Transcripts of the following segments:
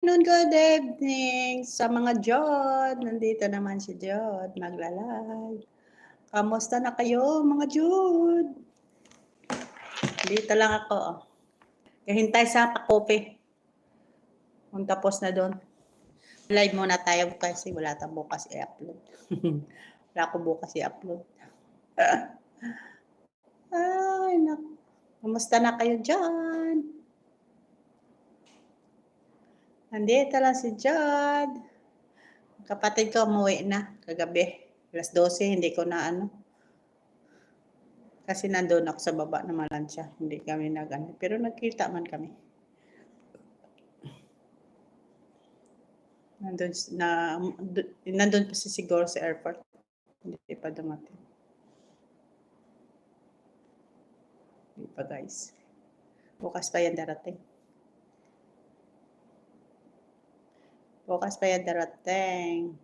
Good evening sa mga Jod. Nandito naman si Jod, magla-live. Kamusta na kayo mga Jod? Dito lang ako. Kahintay sa pakope. Kung tapos na doon. Live muna tayo kasi wala tayong bukas i-upload. Wala ko bukas i-upload. Ay, naku. Kamusta na kayo dyan? Nandito lang si Jod. Kapatid ko umuwi na kagabi. Alas 12, hindi ko na ano. Kasi nandun ako sa baba naman lang siya. Hindi kami nag-ano. Pero nagkita man kami. Nandun pa si siguro sa airport. Hindi pa dumating. Hindi pa guys. Bukas pa yan darating. Bukas pa yan darating.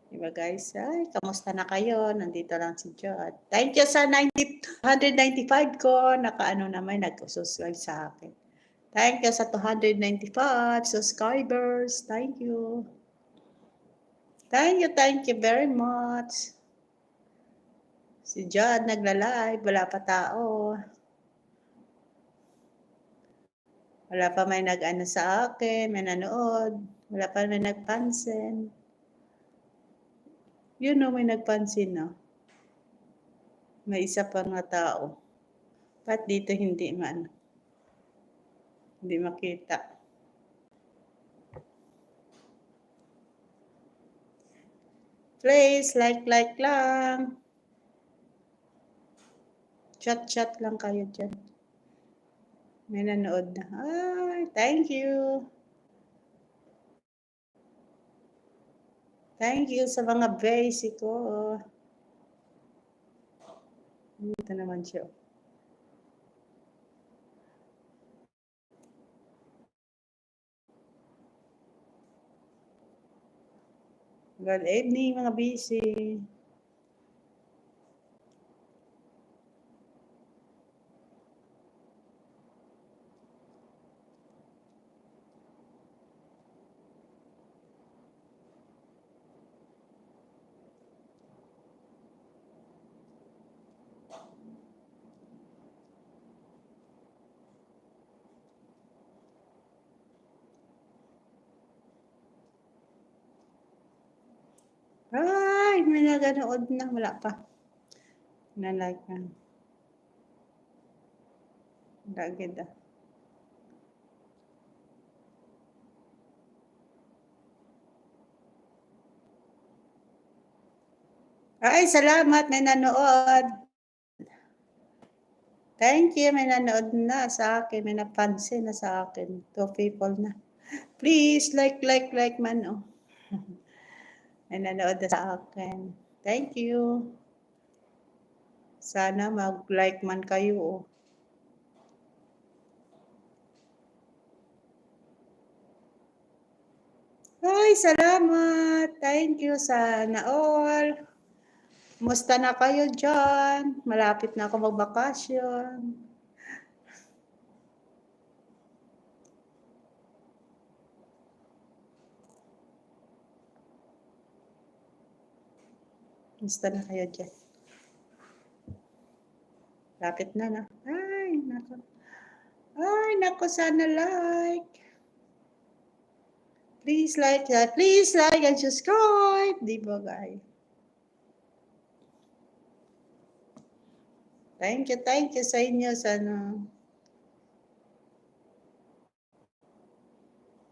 Diba guys? Ay, kamusta na kayo? Nandito lang si Jod. Thank you sa 195 ko. Nakaano naman, nag-subscribe sa akin. Thank you sa 295 subscribers. Thank you. Thank you very much. Si Jod nagla-live, wala pa tao. Wala pa may nag-ano sa akin, may nanood. Wala pa may nagpansin. Yun no, may nagpansin no. May isa pa nga tao. Ba't dito hindi hindi makita. Please, like lang. Chat lang kayo dyan. May nanood na. Ay, thank you. Thank you sa mga basic ko. Dito naman siya. Good evening mga busy. Ay, may naganood na. Wala pa. Na-like na. Dagid ah. Ay, salamat. May nanood. Thank you. May nanood na sa akin. May napansin na sa akin. 2 people na. Please, like man. Oh. May nanood na sa akin. Thank you. Sana mag-like man kayo. Oh. Ay, salamat. Thank you. Sana all. Musta na kayo dyan? Malapit na ako magbakasyon. Musta na kayo dyan? Lapit na na. Ay, nako. Ay, nako, sana like. Please like that. Please like and subscribe. Di ba, guys? Thank you sa inyo. Sana.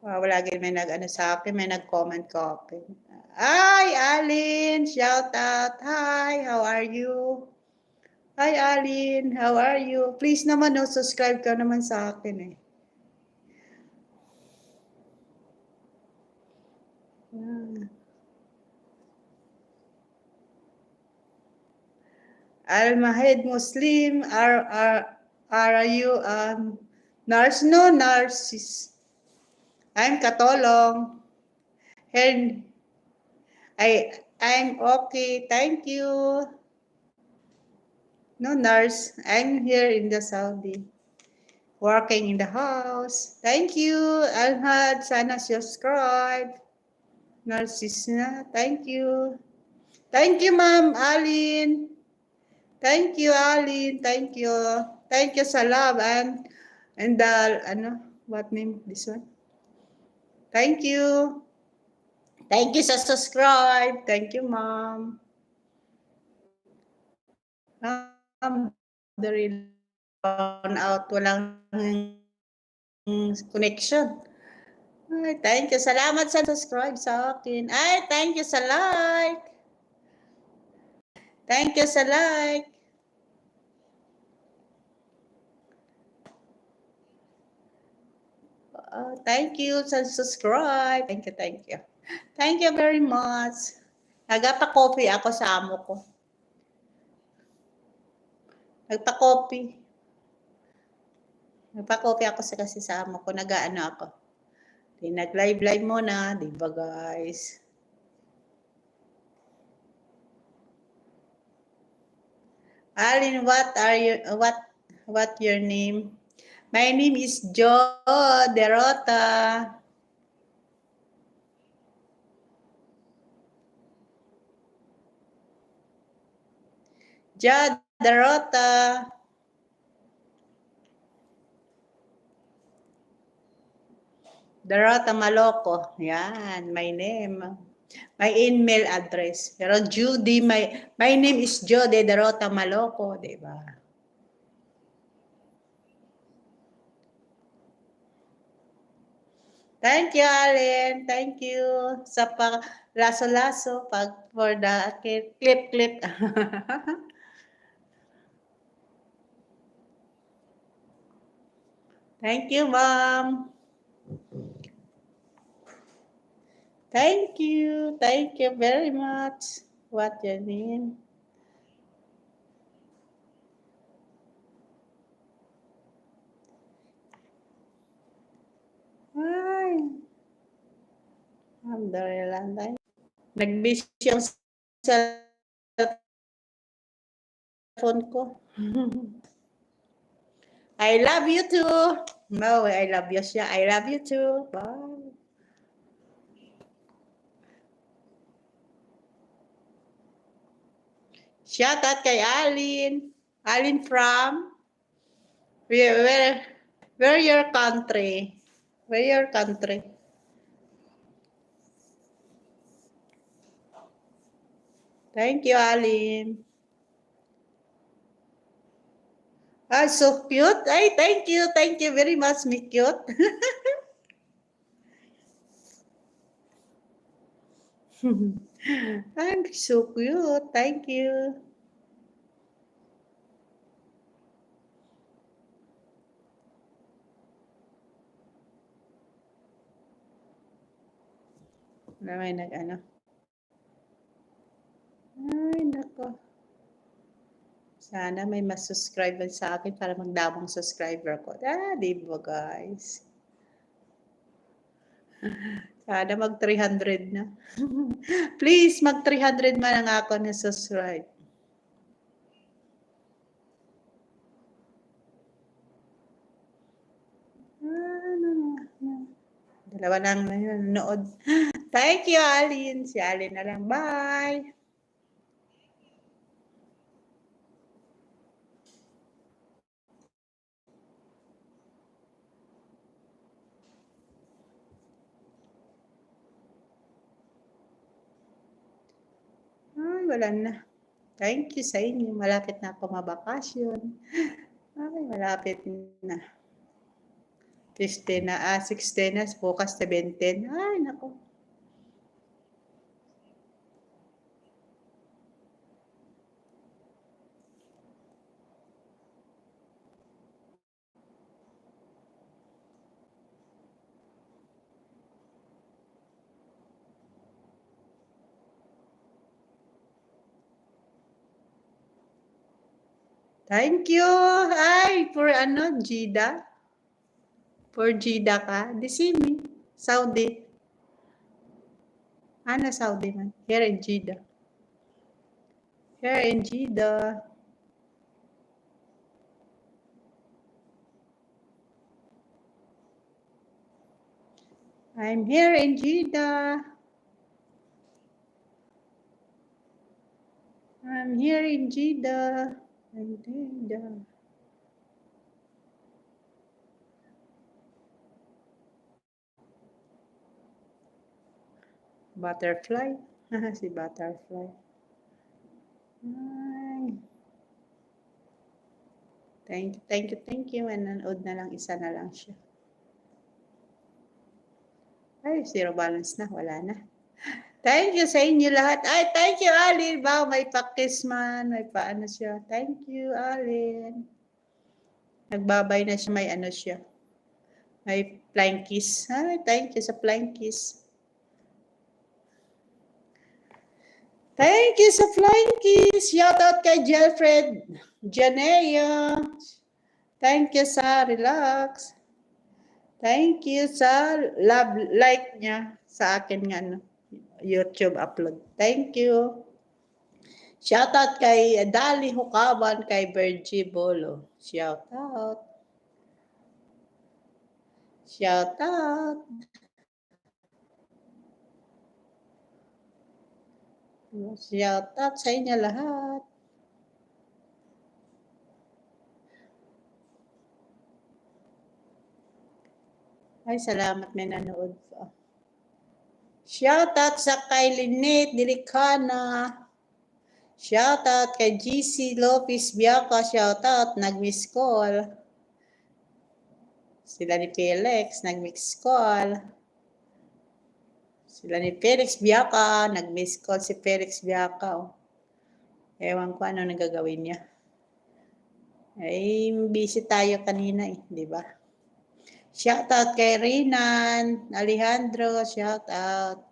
Wala may nag-ano sa akin. May nag-comment ko. Ay, Alin. Shout out. Hi, how are you? Hi, Alin. How are you? Please naman, no, subscribe ka naman sa akin eh. Al-Mahid Muslim, are you nurse? No, nurses. I'm Katolong. And I'm okay, thank you. No nurse, I'm here in the Saudi. working in the house. Thank you, Alhad. Sana subscribe. Narcis na. Thank you. Thank you, Ma'am Alin. Thank you, Alin. Thank you. Thank you sa love and the, what name this one? Thank you. Thank you sa subscribe. Thank you, Ma'am. The out, walang connection. Ay, thank you. Salamat sa subscribe sa akin. Ay, thank you sa like. Thank you sa like. Thank you sa subscribe. Thank you, thank you. Thank you very much. Nagpa-coffee ako sa amo ko. Nagpa-coffee. Nagpa-coffee ako kasi sa amo ko. Nag-ano ako. Nag-live muna, di ba guys? Alin, what your name? My name is Jo Derota. Jo Derota. Derota Maloco. Yan, my name. My email address. Pero Judy, my name is Jode Derota Maloco, di ba? Thank you, Allen. Thank you sa laso-laso for the clip. Thank you, Mom. Thank you. Thank you very much. What your name? Ay. Alhamdulillah. Nag-busy yung cellphone ko. I love you too. No, I love you siya. I love you too. Bye. Shout out kay Alin. Alin from? Where your country? Where your country? Thank you, Alin. Ah, so cute. Ay, thank you. Thank you very much, me cute. I'm so cute. Thank you. May nag-ano. Ay, nako. Sana may mas-subscribe sa akin para magdamong subscriber ko. Di ba guys? Sana mag 300 na. Please, mag 300 man ang ako na subscribe. Dalawa lang nanonood. Thank you, Alin. Si Alin na lang. Bye. Ay, wala na. Thank you sa inyo. Malapit na ako mabakasyon. Ay, malapit na. 15 na, 16 na, bukas 17. Ay, nako. Thank you. Ay, for Jida. For Jida ka. Di simi. Saudi. Saudi man. Here in Jida. Here in Jida. I'm here in Jeddah. I'm here in Jeddah. In Jeddah. Butterfly. Si Butterfly. Ay. Thank you. Nanood na lang, isa na lang siya. Ay, zero balance na, wala na. Thank you sa inyo lahat. Ay, thank you, Alin. Wow, may pakis man. May paano siya. Thank you, Alin. Nagbabay na siya. May ano siya. May flying kiss. Ay, thank you sa flying kiss. Thank you sa flying kiss. Shout out kay Jelfred Janea. Thank you sa relax. Thank you sa love like niya sa akin nga no, YouTube upload. Thank you. Shout out kay Dali Hukaban, kay Virgie Bolo. Shout out. Shout out. Shout out sa inyo lahat. Ay, salamat may nanood pa. Shout out sa kay Lynette Dilicana. Shout out kay GC Lopez Biaca. Shout out, nag-miss call. Sila ni Felix, nag-miss call. Sila ni Felix Biaca, nag-miss call si Felix Biaca. Oh. Ewan ko ano nagagawin niya. Ay, busy tayo kanina eh, di ba? Shout out kay Rinan, Alejandro, shout out.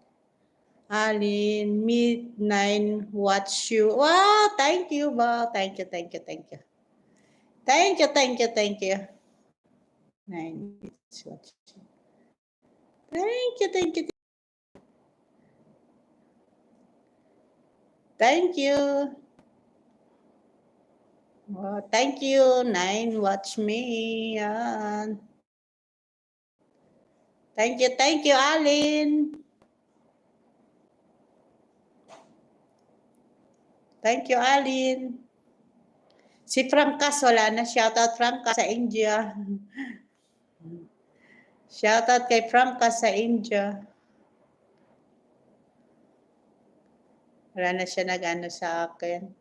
Alin, Mid9, watch you. Wow, thank you, wow. Thank you. Thank you. 9, watch you. Thank you. Thank you. Oh, thank you, 9, watch me. Yan. Thank you, Alin. Thank you, Alin. Si Frankas, wala na. Shoutout Frankas sa India. Shoutout kay Frankas sa India. Wala na siya nag-ano sa akin.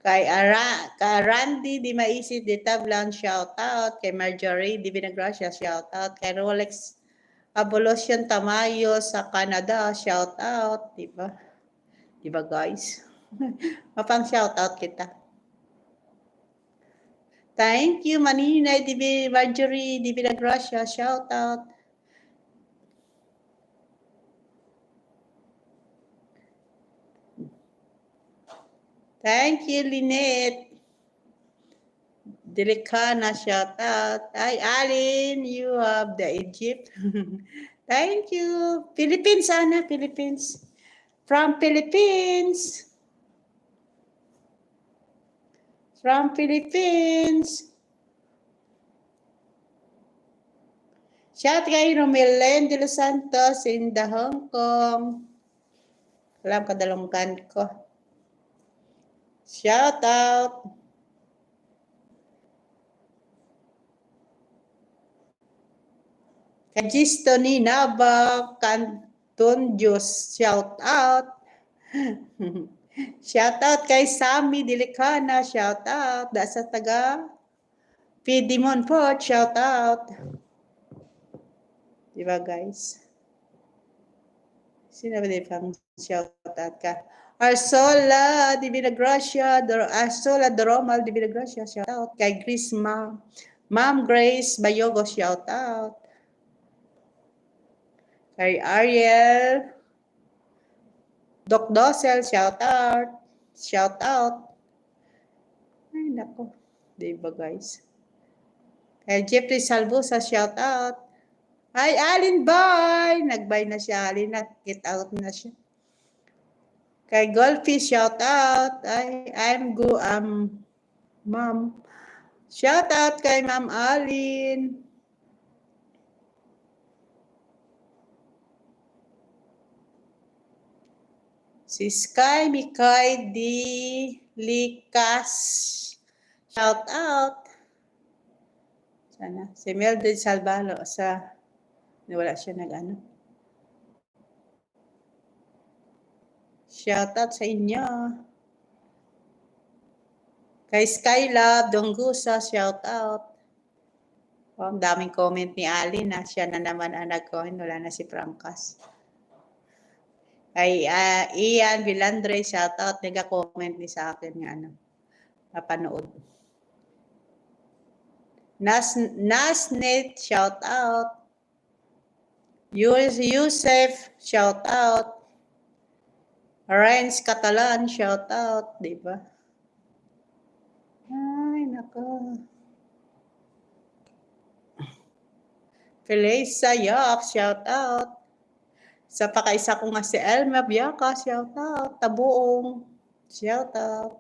Kay Randy Di Maisip de Tablan, shoutout. Kay Marjorie Di Vinagracia, shoutout. Kay Rolex Abolition Tamayo sa Canada, shoutout. Diba? Diba guys? Mapang shoutout kita. Thank you, Maninay Marjorie Di Vinagracia, shoutout. Thank you, Lynette. Delicana, shout out. Hi, Alin, you have the Egypt. Thank you. Philippines, Ana, Philippines. From Philippines. From Philippines. Shout kay Romelen de los Santos in the Hong Kong. Alam kadalunggan ko. Shout out. Kajisto ni Naba Canton Diyos. Shout out. Shout out kay Sammy Dilicana. Shout out. Da sa taga Pidimon Port. Shout out. Diba guys? Sino ba pang shout out ka? Arsola Divina Gracia, Arsola Doromal Divina Gracia, shout out. Kay Grace Ma'am Grace Bayogo, shout out. Kay Ariel Doc Dosel, shout out. Shout out. Ay, nako. Diba guys? Kay Jeffrey Salvosa, shout out. Ay, Alin, bye! Nag-bye na siya, Alin. Nag-get out na siya. Kay Goldfish, shout out. Ay, I'm go, ma'am. Shout out kay Ma'am Alin. Si Sky Mikay D. Likas. Shout out. Sana. Si Mildred Salvalo wala siya nag-ano. Shout out sa inyo. Kay Skylab Donggusa, shout out. Oh, ang daming comment ni Ali na siya na naman ang nag-comment. Wala na si Frankas. Kay Ian Vilandre, shout out. Nag-comment ni sa akin nga ano. Napanood. Nasnet, shout out. Yusef, shout out. Renz Catalan, shout out. Diba? Ay, nako. Felisa Yak, shout out. Sa pakaisa ko nga si Elma Biaka, shout out. Tabuong, shout out.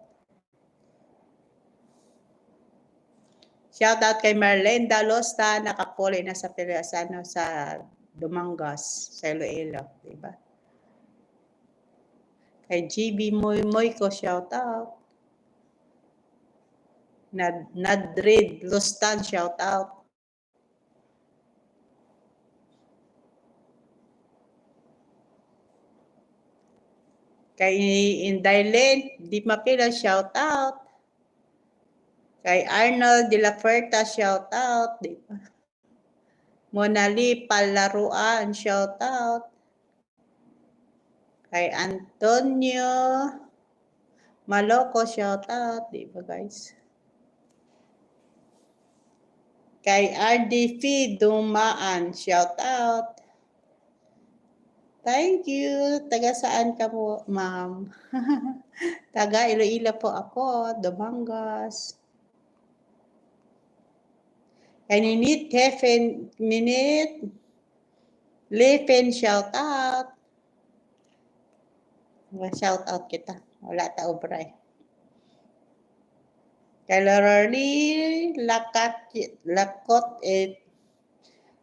Shout out kay Marlene Dalosta, nakapuli na sa sa Dumangas, sa Iloilo, diba? Kay GB Moy ko, shout out. Nadrid Lustan, shout out. Kay Indailen Di Mapila, shout out. Kay Arnold De La Fuerta, shout out, di ba? Monali Palaruan, shout out. Kay Antonio Maloco, shout out, di ba guys? Kay RDP Dumaan, shout out. Thank you. Taga saan ka po, ma'am? Taga Iloilo po ako, Dumangas. Kay Ninit Lefen, shout out. Shout out kita. Wala ta obray. Kay Lorally Lakot,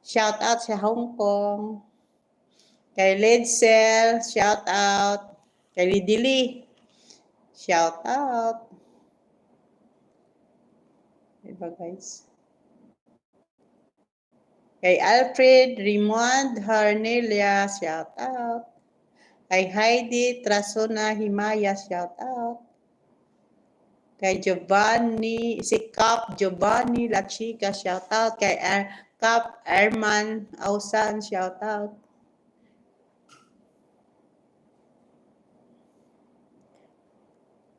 shout out sa Hong Kong. Kay Ledsel, shout out. Kay Lidili, shout out. Diba guys? Kay Alfred Raymond Harnelia, shout out. Kay Heidi Trasona Himaya, shout out. Kay Giovanni, si Cap Giovanni La Chica, shout out. Kay Cap Erman Ausan, shout out.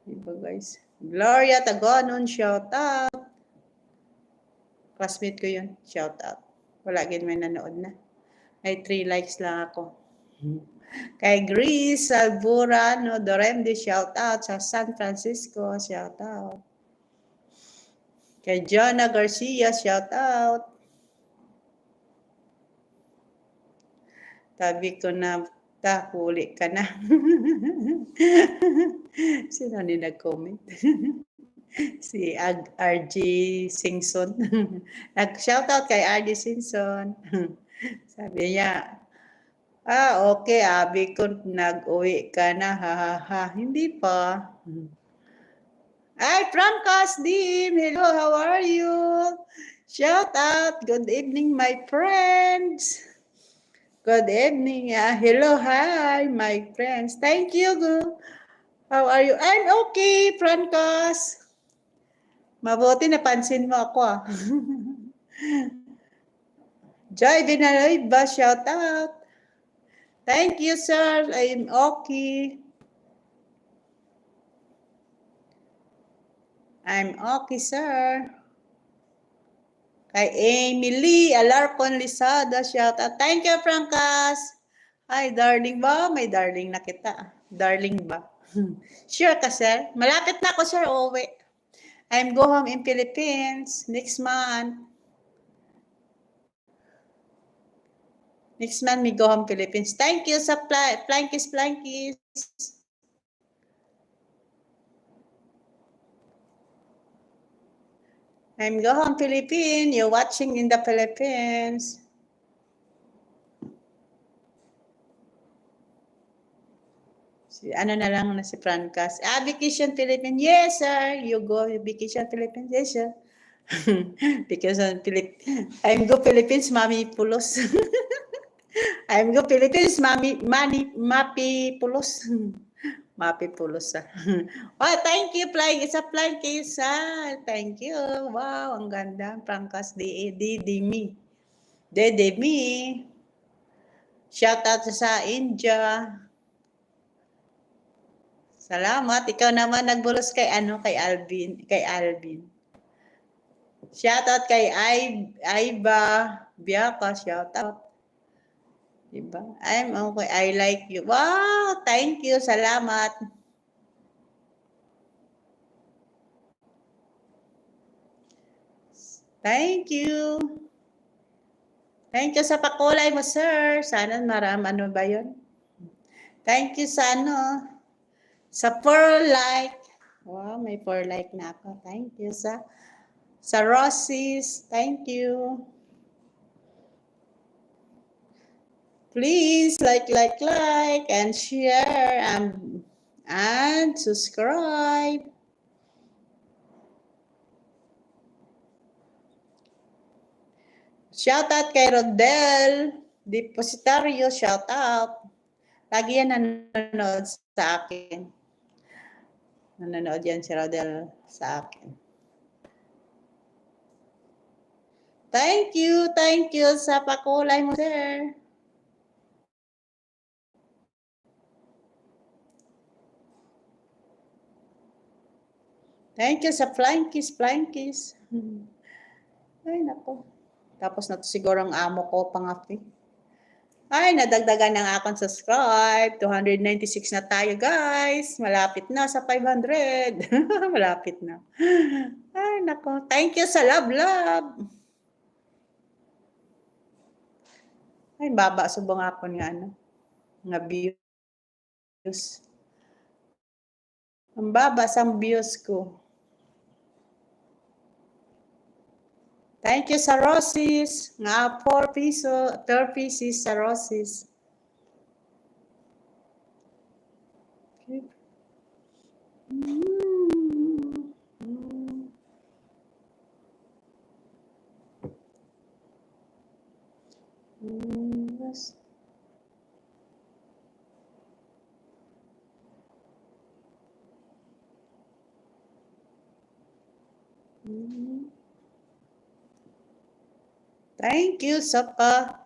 Diba guys? Gloria Tagonon, shout out. Classmate ko yun, shout out. Wala gin may nanood na. May 3 likes lang ako. Kay Grace Alburano Doremde, shout out. Sa San Francisco, shout out. Kay Jonah Garcia, shout out. Tabi ko na, huli ka na. Sino ni nag-comment? Si RG Singson. Nag-shout out kay RG Singson. Sabi niya, okay, abi ko nag-uwi ka na, ha. Hindi pa. Ay, Frankas Dim, hello, how are you? Shout out, good evening, my friends. Good evening, hello, hi, my friends. Thank you, how are you? I'm okay, Frankas. Mabuti napansin mo ako, Joy Binaloy ba, shout out. Thank you, sir. I'm okay. I'm okay, sir. Kay Emily Alarcon Lisada, shout out. Thank you, Frankas. Hi, darling ba? May darling na kita. Darling ba? Sure ka, sir? Malapit na ako, sir. Uwi. I'm go home in Philippines next month. Next month, we go home Philippines. Thank you sa Plankies. I'm go home Philippines. You're watching in the Philippines. Si Ano na lang na si Francas. Vacation Philippines. Yes, sir. You go Vacation Philippines. Yes, sir. Vacation Philippines. I'm go Philippines, Mami Pulos. I'm go Philippines, Mapi Pulos. Mapi Pulos. Oh, thank you, flying. It's a flying kiss. Thank you. Wow, ang ganda. Francas, Demi. Demi. Shout out sa India. Salamat. Ikaw naman nagbulos kay Alvin. Shout out kay Aiba Biaka, shout out. Diba? I'm okay. I like you. Wow, thank you. Salamat. Thank you. Thank you sa pakulay mo, sir. Sana ano ba 'yon? Thank you sa sa 4 like. Wow, may 4 like na ako. Thank you sa Roses. Thank you. Please like, and share and subscribe. Shout out kay Rodel Depositario, shout out. Lagi yan nanonood sa akin. Nanonood yan si Rodel sa akin. Thank you sa pakulay mo, sir. Thank you sa flying kiss. Ay, nako. Tapos na to siguro ang amo ko pangapi. Ay, nadagdagan ng akong subscribe. 296 na tayo, guys. Malapit na sa 500. Malapit na. Ay, nako. Thank you sa love. Ay, baba subong ako nga nga views. Ang baba sang views ko. Thank you sa Roses. Nga 4 pieces sa Roses. Okay. Yes. Thank you sa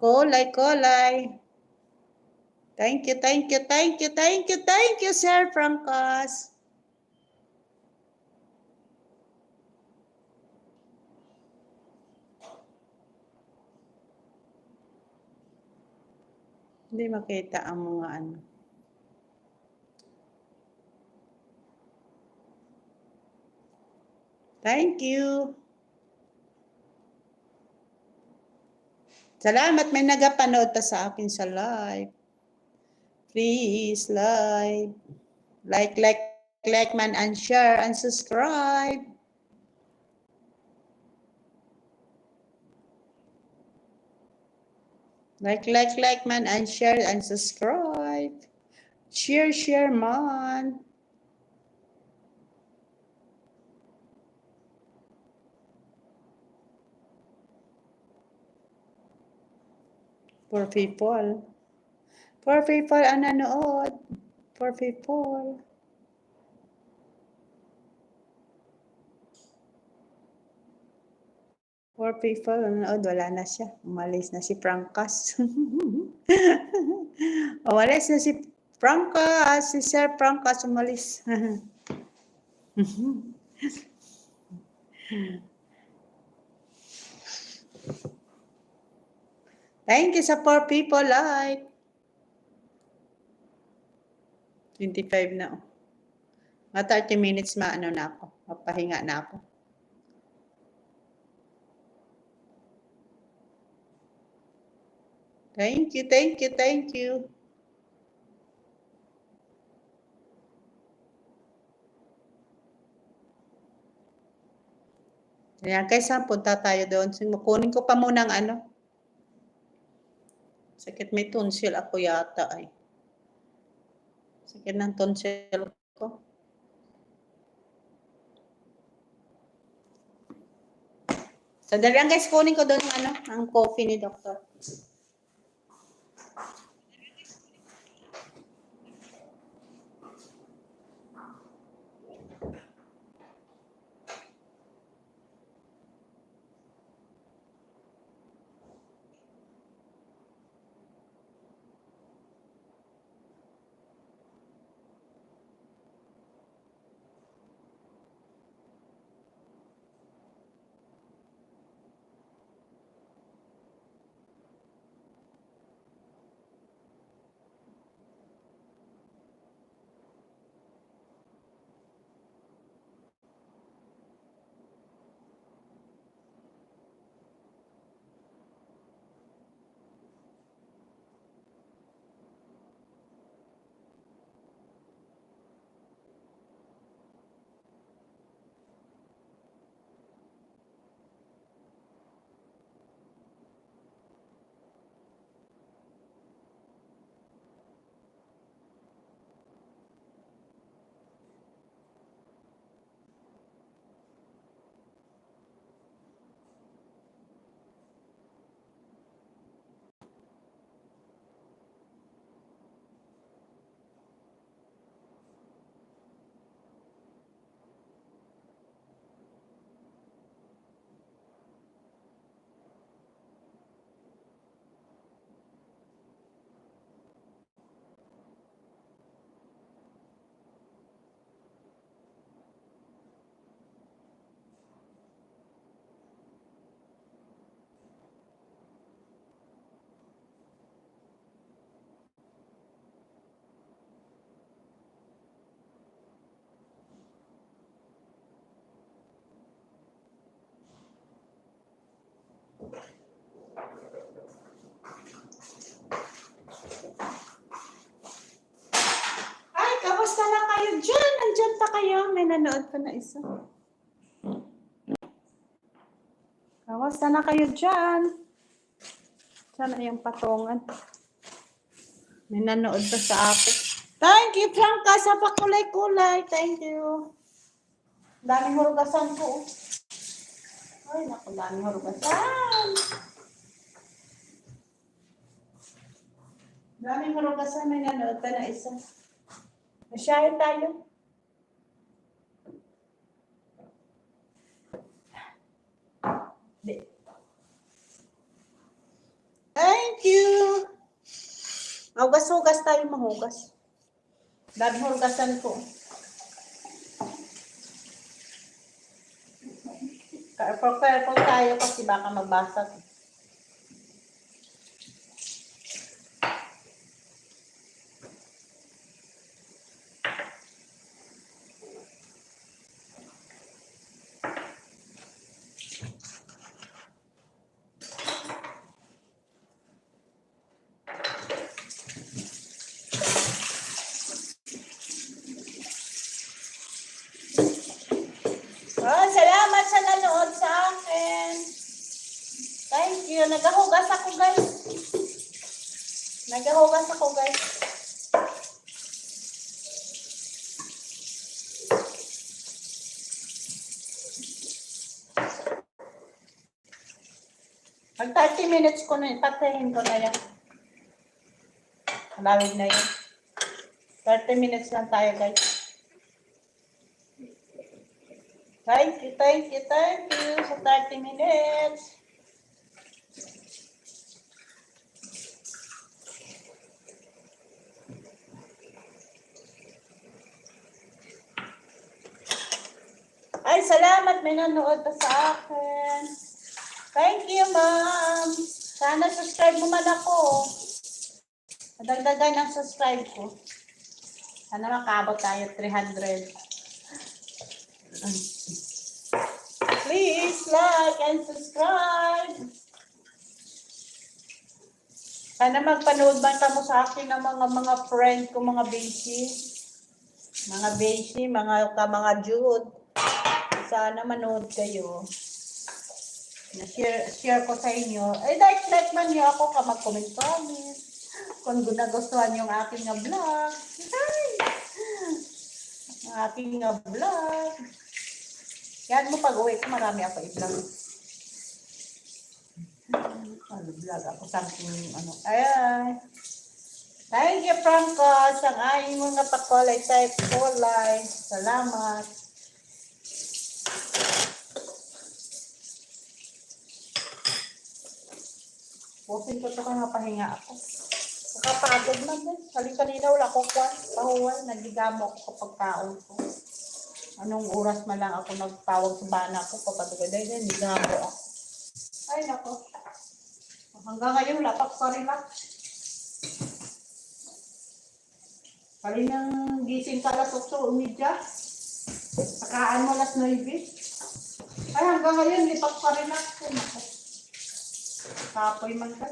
kulay. Thank you, Sir Francas. Hindi makita ang mga Thank you. Salamat, may nagapanood pa sa akin sa live. Please, like man, and share, and subscribe. Like man, and share, and subscribe. Share man. For people ang nanood. For people. For people ang nanood. Wala na siya. Umalis na si Francas. Umalis na si Francas. Si Sir Francas umalis. Thank you sa 4 people like. 25 na. Mga 30 minutes na ako. Mapahinga na ako. Thank you. Ayan, kaysa punta tayo doon. Kunin ko pa muna ang Sakit, may tonsil ako yata ay. Sakit ng tonsil ko. Sandali lang guys, kunin ko doon ang coffee ni Doktor. Ay, kamusta na kayo dyan? Andyan pa kayo? May nanood pa na isa. Kamusta na kayo dyan? Sana yung patungan. May nanood pa sa akin. Thank you, Franca, sa pakulay-kulay. Thank you. Daming hurugasan ko. Ay, naku, daming hurugasan. Daming hurugasan. May nanood pa na isa. Masyahe tayo. Thank you. Hugas-hugas tayo, mahugas. Daming hurugasan ko. Careful tayo kasi baka magbasag. Salamat sa nanood sa akin. Thank you. Nagahugas ako, guys. Mag 30 minutes ko na, patayin ko na yan. Malawig na yun. 30 minutes lang tayo, guys. Thank you sa 30 minutes. Ay, salamat, may nanood pa sa akin. Thank you, ma'am. Sana subscribe mo man ako. Madagdagan ang subscribe ko. Sana makabot tayo 300. Please like and subscribe. Sana magpanood man mo sa akin ng mga friend ko, mga beshi. Mga Jude. Sana manood kayo. Na share ko sa inyo. Ay, like man niyo ako ka mag-comment. kung nagustuhan yung aking nga vlog. Ay! Ang aking nga vlog. Yan mo pag-uwi ko, marami ako i-vlog. Vlog ako something, ano. Ayan. Thank you, Franco, sa aking mga pakulay type kulay. Salamat. Pusin ko ito kung mapahinga ako. Nakapagod na din. Kanina wala ko kwan. Pahuwal. Nagigamo ako kapag taon ko. Anong oras man lang ako nagtawag sa bana ko. Kapag dahil nagigamo ako. Ay, nako. Hanggang ngayon, lapak pa rin lang. Kalinang gising ka alas 8, umidya. Sakaan mo alas 9. Ay, hanggang ngayon, lipak pa rin ako. Kapoy man ka.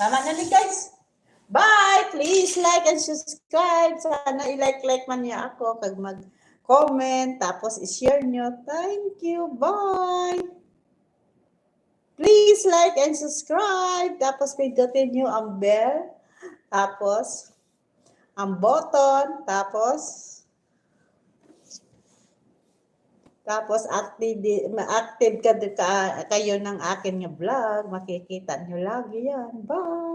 Tama na ni guys. Bye! Please like and subscribe. Sana i-like man niya ako. Kag mag-comment. Tapos i-share nyo. Thank you. Bye! Please like and subscribe. Tapos pindutin nyo ang bell. Tapos ang button. Tapos active kayo ng akin nga vlog. Makikita nyo lagi yan. Bye!